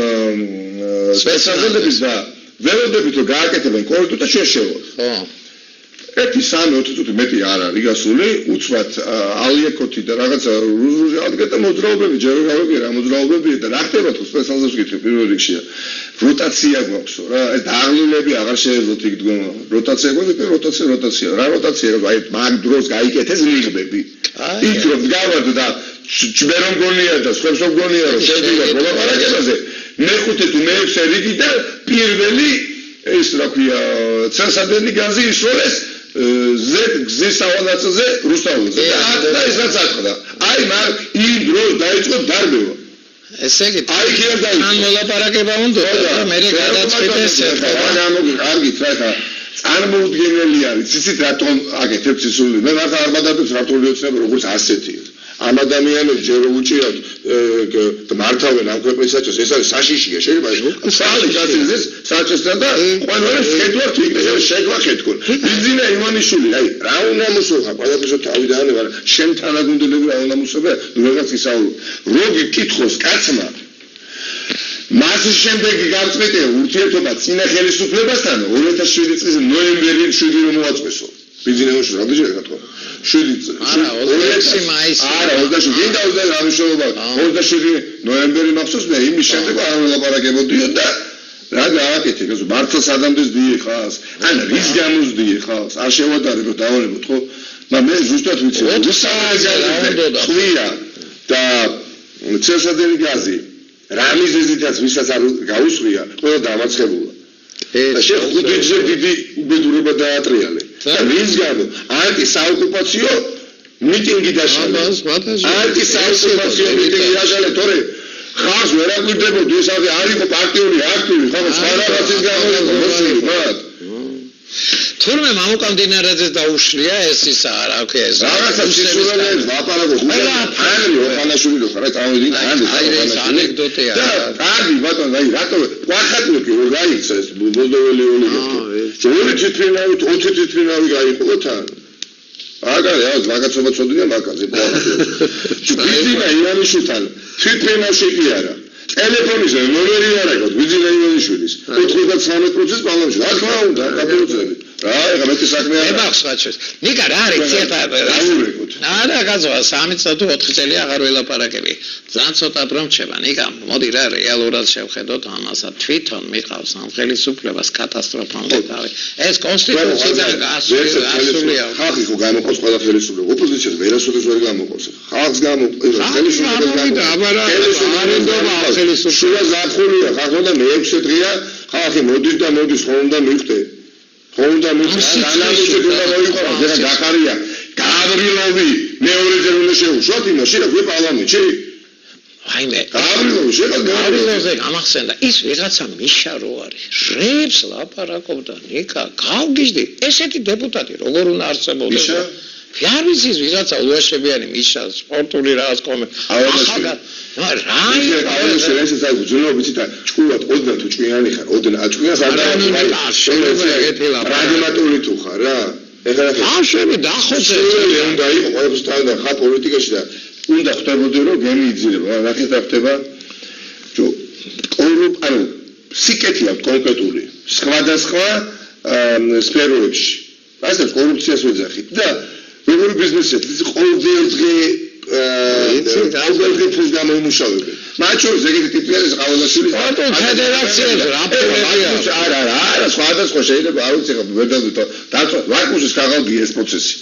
სპეციალიზების და ველოდებით რომ გააკეთებენ კორდონს და ჩვენ შევოთ. ხო. 1-3-4 წუთი მეტი არ არის გასული, უცბად ალიეკოთი და რაღაცა რუზრუზი ადგეთ და მოძრაობები, ჯერ გავიგე რა მოძრაობებია და რა ხდება თუ სპეციალიზებს გითხრით პირველ რიგში. როტაცია გვაქვსო რა, ეს დაღლილები აღარ შეეძლოთ იქ დგომა. როტაცია გვაქვს, როტაცია. რა როტაცია, აი მაგ დროს გაიკეთეს მიღბები. იქ რომ გავარდ და მე რომ გონია და სხვებს რომ გონია რომ შევიდა მოლაპარაკებაზე, მეხუთე თუ მეექვსე რიგი და პირველი ეს რა ქვია ცენსადენი განზი ისროლეს გზის სავალაცაზე რუსთაველზე და ეს რაც აწყდა. აი მაგ იმ დროს დაიწყო დარბევა. ესე იგი თან მოლაპარაკება უნდა და მე გადაწყვეტეს კარგით რა ხა წარმოუდგენელი არის იცით რატომ აკეთებს ისული მე მაგ არ მადადებს რატული ოცნება როგორც ასეთი ამ ადამიანებს ჯერ რომ უჭირავთ მართავენ ამ ქვეყნის საჭეს ეს არის საშიშია შეიძლება ის სალი გასიზეს საჭესთან და ყველას ხედავთ იქნებ შეგვახედქონ ბიზინა ივანიშვილი აი რა უნდა მოსულხა ყველაფერს თავი დაანება შენ თანაგუნდელები რა უნდა მოსულხა ვიღაც ისაურო როგი კითხოს კაცმა მასის შემდეგი გამწყვეტია ურთიერთობა წინა ხელისუფლებასთან 2007 წლის ნოემბერში 7 რომ მოაწყვესო ბიზნესში რამდენჯერ გათქვა 7 წელი არა 26 მაისი არა 27 მინდა 20 ამიშოვა 27 ნოემბერი მახსოვს მე იმის შემდეგ არ ვლაპარაკებოდიო და რა გააკეთე გასულ მართლაც ადამიანს დიეხავს ან რის გამოს დიეხავს არ შევადარებ რომ დავალებოთ ხო მე ზუსტად ვიცი 20 საათი ხვია და ცელსადენი გაზი რამიზეზითაც ვისაც არ გაუსვია ყველა დამარცხებულა და შე 5 წელი დიდი უბედურება დაატრიალე და რის გამო ანტისაოკუპაციო მიტინგი დაშალე ანტისაოკუპაციო მიტინგი დაშალე თორე ხალხს ვერ აგვირდებოდი ეს არ იყო პარტიული აქტივი ხო სარაბაცის გამო მოსული თურმე მამუკამდინარაძეს დაუშლია ეს ისა რა ქვია ეს რაღაცა სისულელებს ლაპარაკობ ფანრი ოხანაშვილი რო ხარ წავედი აი ეს ანეკდოტია კარგი ბატონო აი რატო ვახატლები რომ გაიქცა ეს ბოლდოველი ოლიგარქი ორი თვითფრინავი 20 თვითფრინავი გაიყო თან აგარი აი ვაგაცობა წოდია მაგაზე ბიზინა ივანიშვილთან თვითფრინავში კი არა ტელეფონის ნომერი არ აქვს ბიზინა ივანიშვილის 93% პარლამენტში რა თქმა უნდა გადაუწევი რა ეხლა მეტი საქმე არა ებახსვაჩეს ნიკა რა არის ცეფა არა გაზოა 3 წუთი 4 წელი აღარ ველაპარაკები ძალიან ცოტა პრომჩება ნიკა მოდი რა რეალურად შევხედოთ ამასა თვითონ მიყავს ამ ხელისუფლებას კატასტროფამდე დავი ეს კონსტიტუციიდან გასულია ხალხი ხო გამოყავს ყველა ხელისუფლება ოპოზიციას ვერასოდეს ვერ გამოყავს ხალხს გამოყავს ხელისუფლებას შუა ზაფხულია ხალხო და მე-6 დღეა ხალხი მოდის და მოდის ხომ უნდა მივხვდე ხონდა მისანამუშე გამოიყო ზედა გახარია გავრილოვი მეორეზე უნდა შეუშვათ იმაში რა გვეპარლამენტში აი მე გავრილოვზე გამახსენდა ის ვიღაცა მიშა რო არის რებს ლაპარაკობდა ნიკა გავგიჟდი ესეთი დეპუტატი როგორ უნდა არსებობდეს არ ვიცი ვიღაცა ულაშებიანი მიშა სპორტული რაღაც კომე ახლა რა ეს აი ძუნობიცი და ჭკუად ოდნავ თუ ჭკვიანი ხარ ოდნავ ჭკვიანს არ პრაგმატული თუ ხარ რა ეხლა ახშები დახოცე უნდა იყო ყველაფერს თავი და ხარ პოლიტიკაში და უნდა ხდებოდი რომ გემი იძინება ნახეთ რა ხდება ანუ სიკეთი აქვს კონკრეტული სხვადასხვა სფეროებში ასე კორუფციას ვეძახით და როგორი ბიზნესია ყოველდღე ფულს გამოიმუშავებენ მათ შორის ეგეთი ტიპი არის ყავლაშვილი. სპორტულ ფედერაციებს რა პრობლემაა? არა, სხვადასხვა შეიძლება არ ვიცი ხა ვერ დავდო. ვაკუშის ქაღალდია ეს პროცესი.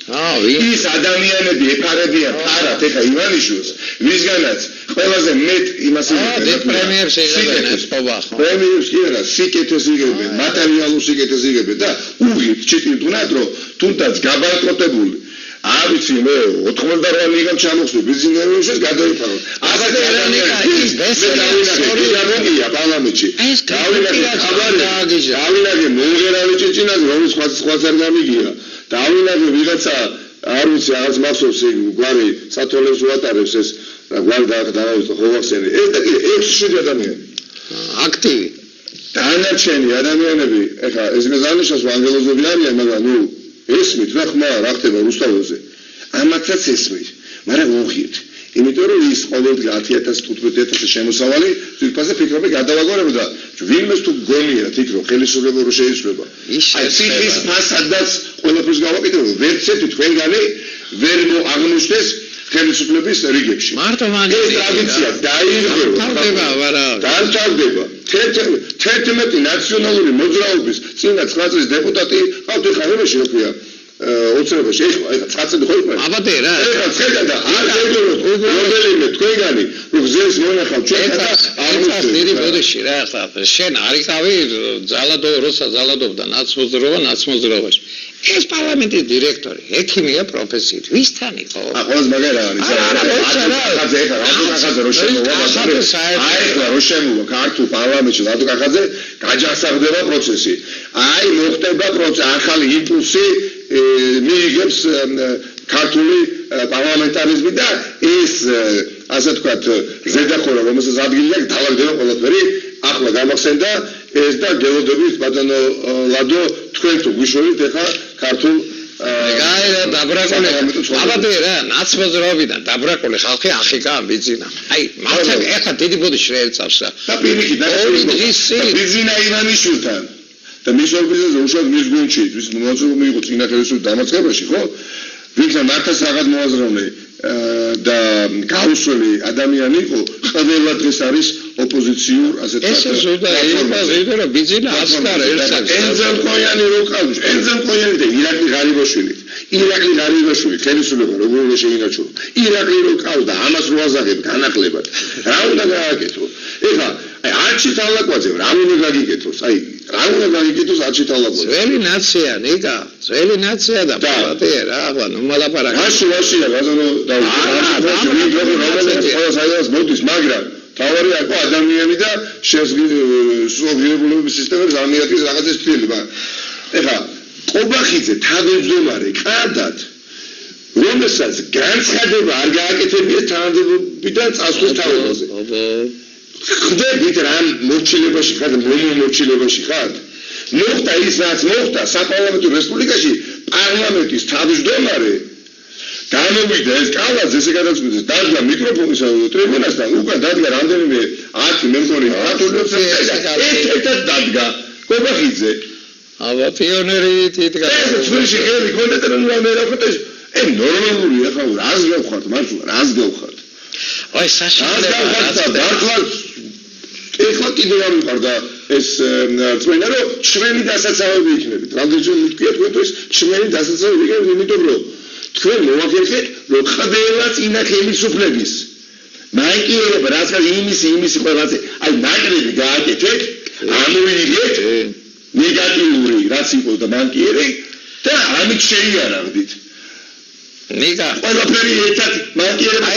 ის ადამიანები ეფარებიან ფარად ეხა ივანიშვილს, ვისგანაც ყველაზე მეტ იმას იღებენ. პრემიერს იღებენ ეს პობა ხო? პრემიერს კი არა, სიკეთეს იღებენ, მატერიალურ სიკეთეს იღებენ და უღირთ ჩიტილდუნად რომ თუნდაც გაბანკროტებული არ ვიცი მე 88 ლიგამ ჩამოხსნე ბიზნესში გადაიფარო. ასეთი ადამიანები პარლამენტში. დავინაგე მონღერალი ჭიჭინაზე რომის სხვა არ გამიგია. დავინაგე ვიღაცა არ ვიცი რაღაც მახსოვს ეგ გვარი სათვალებს უატარებს ეს გვარი დავიწყო ხოვახსენი. ეს და კი 6-7 ადამიანი. აქტივი. დანარჩენი ადამიანები ეხა ეს მეზანიშნავს ანგელოზები არიან მაგრამ ნუ ესმით რა ხმა რა ხდება რუსთაველზე ამათაც ესმით მაგრამ უღირთ იმიტომ რომ ის ყოველდღე 10,000-15,000 შემოსავალი თვითფასე ფიქრობი გადავაგორებდა ვინმეს თუ გონია თქ რომ ხელისუფლება რო შეიძლება აი ფიქრის ფასადაც ყველაფერს გავაკეთებ ვერცეთი თქვენგანი ვერ აღმოჩნდეს ხელისუფლების რიგებში მარტო მაგის ტრადიცია დაიღება დამთავრდება 11 ნაციონალური მოძრაობის წინა 9 წლის დეპუტატი ყავთ ხარ რაში რო ქვია ოცნებაში ეხლა 9 წელი ხო იყო აბადე რა ეხლა ხედა და არ ეგრევე რომელიმე თქვენგანი რომ გზეს მონახავ ჩვენ და არ დიდი ბოდიში რა ახლა შენ არიყავი ზალადობდა ნაცმოძრაობაში ეს პარლამენტის დირექტორი ექიმია პროფესიით ვისთან იყო ყველას მაგარი არის ახლა რადო შემოვა ქართულ პარლამენტში რადო კახაძე გაჯასახდება პროცესი აი მოხდება ახალი იმპულსი მიიღებს ქართული პარლამენტარიზმი და ეს ასე ვთქვათ ზედახურა რომელსაც ადგილი აქვს დავაგდება ყველაფერი ახლა გამახსენდა ეს და გელოდებით ბატონო ლადო თქვენ თუ გვიშოვით ეხა ქართულ გაერა დაბრაკული აბადე რა ნაცმოძრაობიდან დაბრაკული ხალხი ახიკა ბიძინა აი მართლა ეხლა დიდი ბოდიში შეეწავს რა და პირიქით და ბიძინა ივანიშვილთან და მისორბიზეზე უშუალოდ მის გუნდში ის მოაწოდო მიიღო წინა ხელისუფლების დამარცხებაში ხო ვიქნა მართლაც რაღაც მოაზროვნე და გაუსველი ადამიანი იყო ყველა დღეს არის ოპოზიციურ ასე თქვა ეს ზუსტად რა ბიძინა ასკარა ერთად ენზელკოიანი რო ყავს ენზელკოიანი და ირაკლი ღარიბაშვილი ხელისუფლება როგორ უნდა შეინარჩუნო ირაკლი რო ყავს და ამას რო აზაღებ განახლებად რა უნდა გააკეთო ეხლა აი არჩი თალაკვაძე რა უნდა გაგიკეთოს აი რა უნდა გაგიკეთოს არჩი თალაკვაძე ძველი ნაცია ნიკა ძველი ნაცია და პატე რა ახლა ნუ მალაპარაკე ვაშია ბაზონო და რომელსაც მოდის მაგრამ თავარი აქვს ადამიანი და შესაძლებლობების სისტემის ამიატის რაღაცის თვლილება ეხლა ყობახიძე თავმჯდომარე კარდად რომელსაც განცხადება არ გააკეთებია თანამდებობიდან წასვლის თავაზე ხდებით რა მორჩილებაში ხარ მომორჩილებაში ხარ მოხდა ის რაც მოხდა საპარლამენტო რესპუბლიკაში პარლამენტის თავმჯდომარე გამოვიდა ეს კალაძე ესე გადაწყვიტეს დადგა მიკროფონის ტრიბუნასთან უკან დადგა რამდენიმე 10 მე მგონი ქართულებს ერთად დადგა ყობახიძე აბა პიონერი თითქოს ეს თბილისში ხელი კონდეთ რომ მე რა ხოთეს ნორმალურია ხო რას გავხართ მართლა რას გავხართ აი საშინელება ეხლა კიდე არ ვიყარდა ეს წვენა რომ ჩვენი დასაცავები იქნებით ტრადიციული თქვია თქვენ ეს ჩვენი დასაცავები იქნებით იმიტომ რომ თქვენ მოვახერხეთ რომ ხდება წინა ხელისუფლების მაიკიერება რასაც იმისი ყველაზე აი ნაკრები გააკეთეთ ამოიღეთ ნეგატიური რაც იყო და მანკიერი და ამით შეიარაღდით ნიკა ყველაფერი ერთად მანკიერება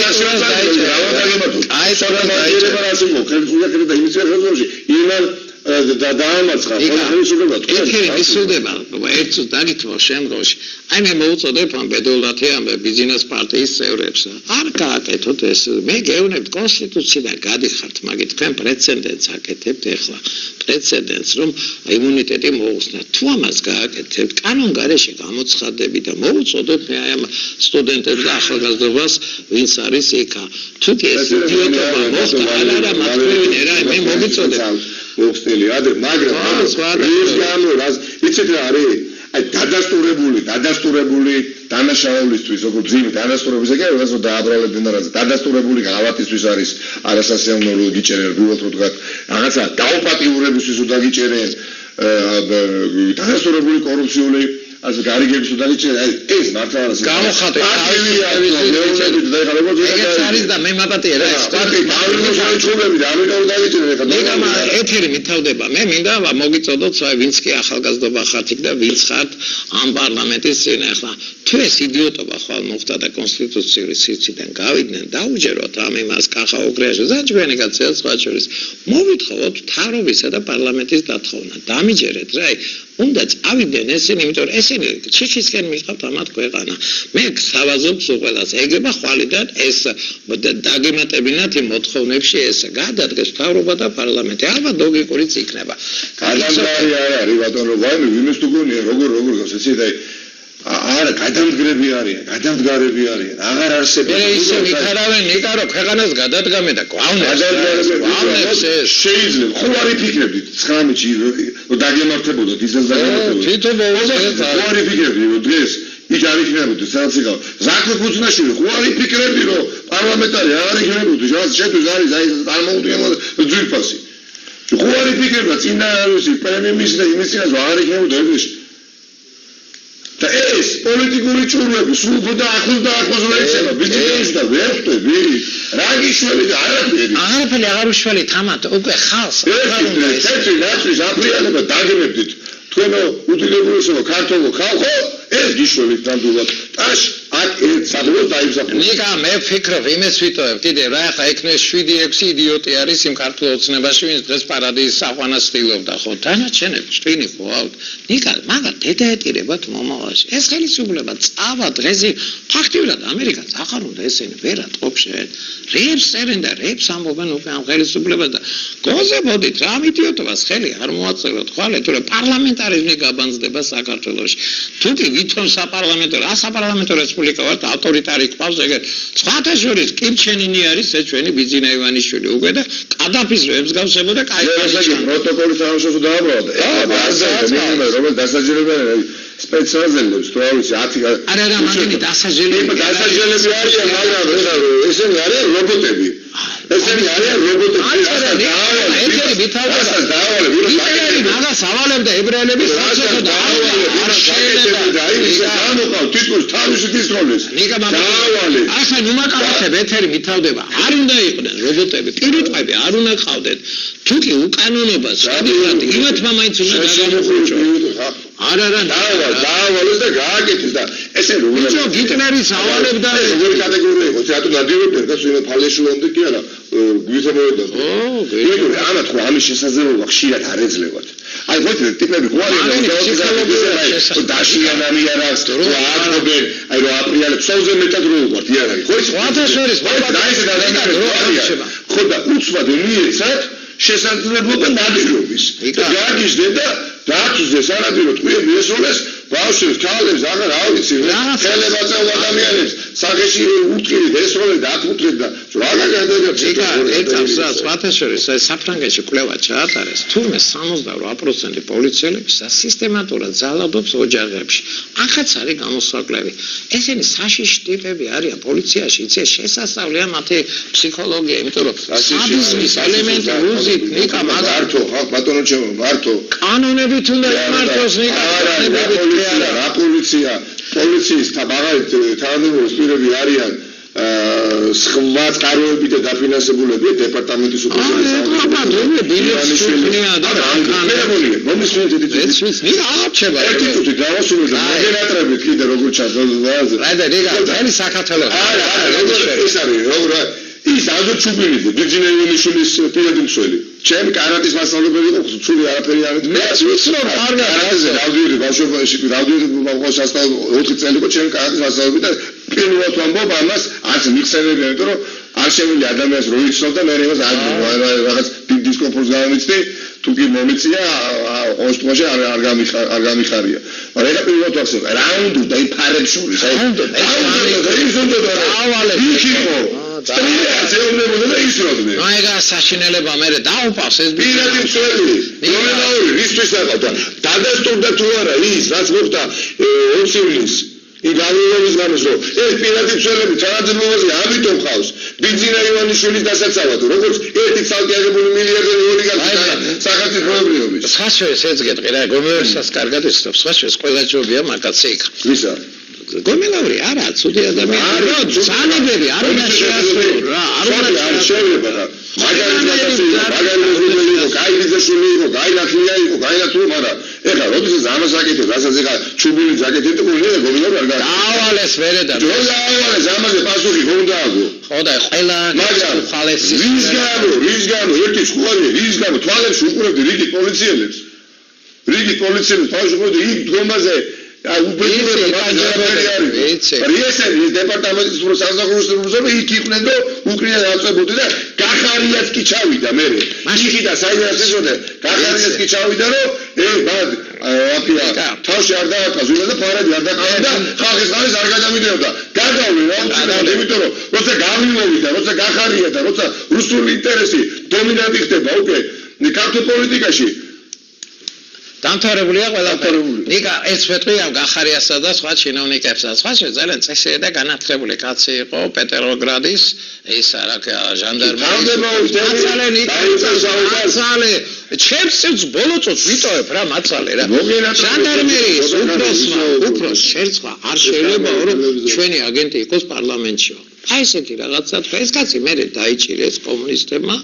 და იმის ხელში იმან და დაამარცხა ხელისუფლება ეხერი მისულდება ერთ დაგითმო შემდგომში აი მე მოუწოდებ ამ ბედოლათიან ბიზნეს პარტიის წევრებს არ გააკეთოთ ეს მე გეუბნებთ კონსტიტუციიდან გადიხართ მაგით თქვენ პრეცედენტს აკეთებთ ეხლა პრეცედენტს რომ იმუნიტეტი მოუხსნათ თუ ამას გააკეთებთ კანონგარეშე გამოცხადდები და მოუწოდოთ მე აი ამ სტუდენტებს და ახალგაზრდობას ვინც არის ეკა თუ ეს იდიოტობა მოხდა არა მახვევინე რა მე მოგიწოდებ მოხსნელი ადრე მაგრამ ის გამო რას იცით რა არის აი დადასტურებული დანაშაულისთვის, როგორ ძიმი დანაშაულების ეგ არის, რომ დააბრალებდნენ რაღაცა. დადასტურებული გავატისთვის არის არასასიამოვნო გიჭერენ, ვიღოთ რო თქვა, რაღაცა დაუპატიურებისთვის უნდა გიჭერენ, დადასტურებული კორუფციული ასე გარიგების უნდა გიჭერენ, ეს მართლა არის. გამოხატე, ეგეც არის და მე მაპატია რა, ეხლა ეთერი მითავდება. მე მინდა მოგიწოდოთ, ვინც კი ახალგაზრდობა ხართ იქ და ვინც ხართ ამ პარლამენტის წინ ახლა. თუ ეს იდიოტობა ხვალ მოხდა და კონსტიტუციური სივრციდან გავიდნენ, დაუჯეროთ ამ იმას კახა უგრეაში, ზაჯვენი კაცია სხვა შორის. მოვითხოვოთ მთავრობისა და პარლამენტის დათხოვნა. დამიჯერეთ რა, უნდა წავიდნენ ესენი, იმიტომ რომ ესენი ჩიჩისკენ მიყავთ ამათ ქვეყანა. მე გსავაზობს უყველას, ეგება ხვალიდან ეს დაგემატებინათ იმ მოთხოვნებში ეს გადადგეს მთავრობა და პარლამენტი. ალბათ ლოგიკურიც იქნება. გადამდგარი არ არის ბატონო, ვაიმე ვინმეს თუ გონია როგორ გავს ესე და არა გადამდგრები არიან, გადამდგარები არიან, აღარ არსებობს. მე ისე ვიქარავენ ნიკარო ქვეყანას გადადგამე და გვავნებს ეს შეიძლება. ხო არ იფიქრებდით 19-ში რომ დაგემართებოდოთ ისაც დაგემართებოდოთ. თვითონ ხო არ იფიქრებდი რომ დღეს იქ არ იქნებოდი სადაც იყავ. ზაქვე კუცნაშვილი ხო არ იფიქრებდი რომ პარლამენტარი არ იქნებოდი, რაც შეთვის არის აი წარმოვიდგინე ძვირფასი. ხო არ იფიქრებდა წინა რუსი პრემიუმის და იმის წინას არ იქნებოდი ეგრეში. და ეს პოლიტიკური ჭურვები სულ და ახლოს რა იცება ბიჭებს და ვერტები რა გიშველი და არაფერი აღარ უშველი თამათ უკვე ხალხს აღარ უნდა ეს ერთი ნაცვის აფრიალება დაგმებდით თქვენო უდიდებულესო ქართულო ხალხო ეს გიშველი ნამდვილად ტაშ აქ ერთ სადღაც დაიმსახურა ნიკა მე ვფიქრობ იმეს ვიტოვებ კიდევ რა ხა ეკნეს 7-6 იდიოტი არის იმ ქართულ ოცნებაში ვინც დღეს პარადიზის საყვანას ცდილობდა ხო დანარჩენები შტვინი ხო ავთ ნიკა მაგა დედაეტირებათ მომავალში ეს ხელისუფლება წავა დღეზე ფაქტიურად ამერიკას აღარ უნდა ესენი ვერად ყოფშენ რეებს წერენ და რეებს ამბობენ უკვე ამ ხელისუფლებას და გოზებოდით რა იდიოტობას ხელი არ მოაწეროთ ხვალე თუ პარლამენტარიზმი გაბანძდება საქართველოში თუ კი ვითომ საპარლამენტო რა საპარლამენტო რესპუბლიკა ვართ ავტორიტარი ყავს ეგ სხვათა შორის კირჩენინი არის ეს ჩვენი ბიძინა ივანიშვილი უკვე და კადაფის რებს გავსებოდა კაი პროტოკოლის სამშობლო დააბრალდა რომელიც დასაჯერებია სპეციალიზებს თუ არის 10 არა მაგენი დასაჯერები არიან მაგრამ ესენი არიან რობოტები ესენი არიან რობოტები ეთერი მითავდა მაგას ავალებდა ებრაელების საცოდო და არ შეიძლება გამოყავ თითქოს თავისი დისტროლის დაავალი ახლა ნუმაკავთებ ეთერი მითავდება არ უნდა იყვნენ რობოტები პირუტყვები არ უნდა ყავდეთ თუკი უკანონობა შედიათ იმათმა მაინც უნდა დაგამოხუჭო არა დაავალეს და გააკეთეს და ესე როგორ ბიჭო გიტლერის ავალებდა როგორი კატეგორია იყო თეატრ ნადირობდნენ და სულ ფალეშულამდე კი არა გვიძებოდა გეო ამათ ხო ამის შესაძლებლობა ხშირად არ ეძლებათ აი ხო ტიპები ხო არიან დაშიანანი არას რომ ააგობენ აი რომ აპრიალებს სოზე მეტად რო ვიყავთ იარაღი ხო ის სხვათა შორის დაიზე ადამიანები ხო და უცბად მიეცათ შესაძლებლობა ნადირობის და გააგიჟდნენ და დააწუზეს არადიროთ ყვია მიესროლეს ბავშვებს ქალებს აღარ ავიცი ხელებაცა ადამიანებს სახეში უთხრით ესროლეთ ათუთხრით და რა გადაგეცა ეცავს სხვათა შორის აი საფრანგეთში კვლევა ჩაატარეს თურმე 68% პოლიციელებისა სისტემატურად ძალადობს ოჯახებში ახაც არის გამოსაკლები ესენი საშიში ტიპები არიან პოლიციაში იცი შესასწავლია მათი ფსიქოლოგია იმიტომ რომ სადიზმის ელემენტი რუზით ნიკა მარტო ხალხ ბატონო ჩემო მარტო კანონებით უნდა იმართოს ნიკა რა პოლიციის თანამდებობის პირები არიან სხვა წყაროები და დაფინანსებულები დეპარტამენტის ის ազო ჩუბინიძე ბიძინა ივანიშვილის პირადი მცველი ჩემ კარატის მასწავლებელი იყო ცუდი არაფერი არ მე ვიცნობ კარგად დავდივიდი ბავშვობაში დავდივიდი ბავშვს ასწავლე 4 წელი იყო ჩემ კარატის მასწავლებელი და პირველად ვამბობ ამას არც მიხსენებია იმიტომ რომ არ შემიძლია ადამიანს რო იცნობს და მე იმას არ რაღაც დისკომფორტს გამომიცდი თუ კი მომიწია ოსტმოში არ გამიხარია მაგრამ ეხლა პირველად ვახსენებ რა უნდა და იფარებს შორის აი სტრიას ეუბნებოდა და ისროდნენ. ნუ ეგა საშინელება მე დაუპავს ეს პირადი მცველი, ნომინალური რისთვის აყავდა. დადასტურდა თუ არა ის, რაც მოხდა 20 ივლისს. იგავიოვის გამოს რომ ეს პირადი მცველები თანამდებობაზე ამიტომ ხავს ბიძინა ივანიშვილის დასაცავად როგორც ერთი ცალკე აღებული მილიარდერი ოლიგარქი საქართველოს სხვაშორის ეს გეტყვი რა გომერსაც კარგად ისწრებს სხვაშორის ყველა ჯობია მაგაცი იქ ვისა გომელაური არა ცუდი ადამიანი რა ძანებები არ უნდა შეასრულო რა არ უნდა შეიძლება რა მაგალითად იყო გაიგზაშვილი იყო გაილათლია იყო გაილათლო არა ეხლა როდესაც ამას აკეთებ რასაც ეხლა ჩუბილი ზაკეთებ გონია გომელაური არ დაავალეს მერე და დაავალეს ამაზე პასუხი ხომ დააგო ხო და ყველა ხალხი რის გამო ერთი სკოლი რის გამო თვალებს უყურებდი რიგი პოლიციელებს თვალებს უყურებდი იქ დგომაზე რიესენის დეპარტამენტის პროსაზოგრუსები იქ იყვნენ და უკრიდან აწვებოდი და გახარიაც კი ჩავიდა მე მაშინ და საერთოდ ესოთე გახარიაც კი ჩავიდა რომ აფია თავში არ დააკაზულა და ფარადი არ დაკავა და ხალხის ხალხის არ გადამიდევდა გადავლე რა უცნაურად იმიტომ რომ როცა გამიმოვიდა როცა გახარია და როცა რუსული ინტერესი დომინანტი ხდება უკვე ქართულ პოლიტიკაში დამთავრებულია ყველაფერი. ნიკა ეს მეტყვი ამ გახარიასა და სხვა ჩინოვნიკებსა. სხვა ძალიან წესი და განათლებული კაცი იყო პეტროგრადის ის არა ჟანდარმერიის. მაცალე ჩემს ბოლოწოს ვიტოვებ რა მაცალე რა. ჟანდარმერიის უფროს შერწყვა არ შეიძლება რომ ჩვენი აგენტი იყოს პარლამენტში. აი ესეთი რაღაცა თქვა ეს კაცი მე დაიჭირეს კომუნისტებმა.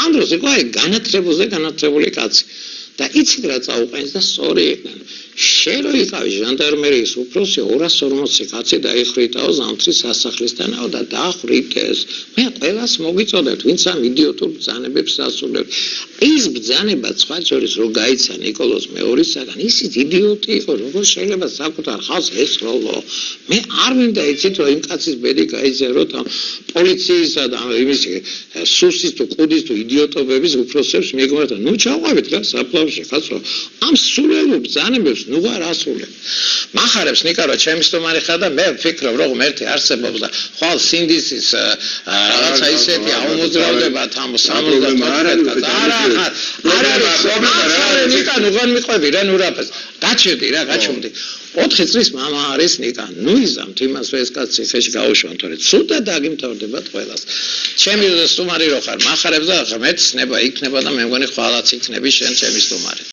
ამ დროს იყო აი განათლებული კაცი. და იცით რა წაუყენს და სწორი იყვნენ. შენ რო იყავი ჟანდარმერიის უფროსი 240 კაცი დაიხრიტაო ზამთრის სასახლისთანაო და დაახრიტეს. მე ყველას მოგიწოდეთ, ვინც ამ იდიოტურ ბრძანებებს ასრულებს. ის ბრძანება სხვა შორის რო გაიცა ნიკოლოზ მეორისაგან, ისიც იდიოტი იყო, როგორ შეიძლება საკუთარ ხალხს ესროლო. მე არ მინდა იცით რომ იმ კაცის ბედი გაიზაროთ ამ პოლიციისა და იმის სუსის თუ ყუდის თუ იდიოტობების უფროსებს მიგმართ. ნუ ჩავყავით რა საფლავში ხაცო. ამ სულელურ ბრძანებებს ნუ არ ასრულებ. მახარებს ნიკარო ჩემი სტუმარი ხარ და მე ვფიქრობ რომ ერთი არსებობს და ხვალ სინდისის რაღაცა ისეთი აუმოძრავდებათ ამ 74 არ არის პრობლემა ნიკა ნუღან მიყვები რა ნუ რაფეს გაჩერდი რა გაჩუმდი 4 წლის მამა არის ნიკა ნუ იზამთ იმას რომ ეს კაცი ხეში გაუშვან თორე ცუდად დაგიმთავრდებათ ყველას ჩემი სტუმარი რო ხარ მახარებს და ღმერთს ნება იქნება და მე მგონი ხვალაც იქნები შენ ჩემი სტუმარი